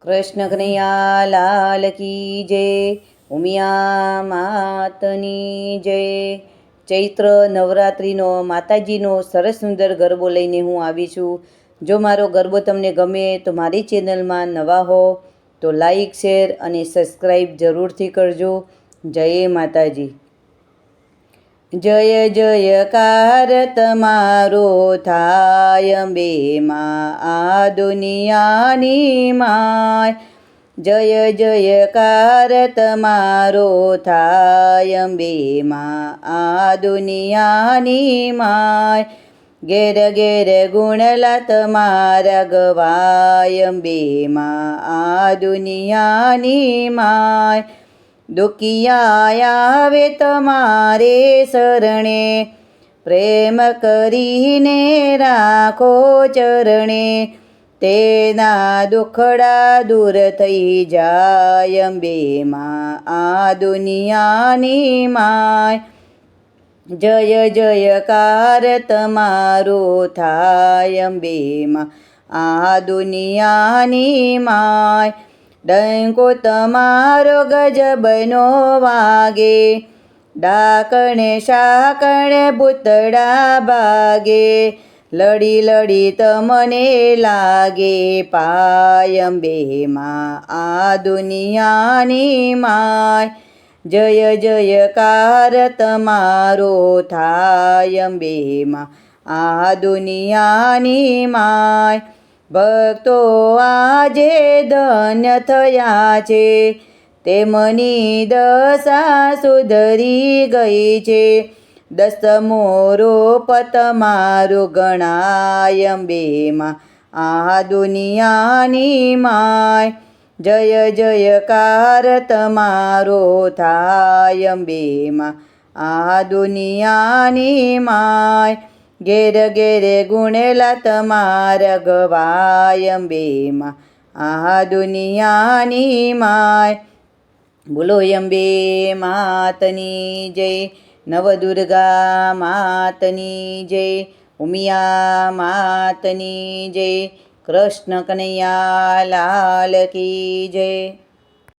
કૃષ્ણ કનૈયા લાલ કી જય. ઉમિયા માતની જય. ચૈત્ર નવરાત્રિનો માતાજીનો સરસ સુંદર ગરબો લઈને હું આવી છું. જો મારો ગરબો તમને ગમે તો મારી ચેનલમાં નવા હો તો લાઈક, શેર અને સબસ્ક્રાઈબ જરૂરથી કરજો. જય માતાજી. જય જયકાર તમારો થાય અંબે માં આ દુનિયાની માય. જય જયકાર તમારો થાય અંબે માં આ દુનિયાની માય. ઘેર ઘેર ગુણલા તમારા ગવાય અંબે માં આ દુનિયાની માય. દુખિયા આવે તમારે શરણે, પ્રેમ કરીને રાખો ચરણે. તેના દુખડા દૂર થઈ જાય અંબે માં આ દુનિયાની માય. જય જયકાર તમારો થાય અંબે માં આ દુનિયાની માય. ડંકો તમારો ગજબનો વાગે, ડાકણે શાકણે ભૂતડા ભાગે. લડી લડી તમને લાગે પાય અંબે માં આ દુનિયાની માય. જય જયકાર તમારો થાય અંબે માં આ દુનિયાની માય. ભક્તો આજે ધન્ય થયા છે, તેમની દશા સુધરી ગઈ છે. દસમો રૂપ તમારું ગણાય અંબે માં આ દુનિયાની માય. જય જયકાર તમારો થાય અંબે માં આ દુનિયાની માય. ઘેર ઘેરે ગુણેલા તમારા ગવાય અંબે માં આ દુનિયાની માય. બોલો અંબે માતની જય. નવદુર્ગા માતની જય. ઉમિયા માતની જય. કૃષ્ણ કનૈયા લાલ કી જય.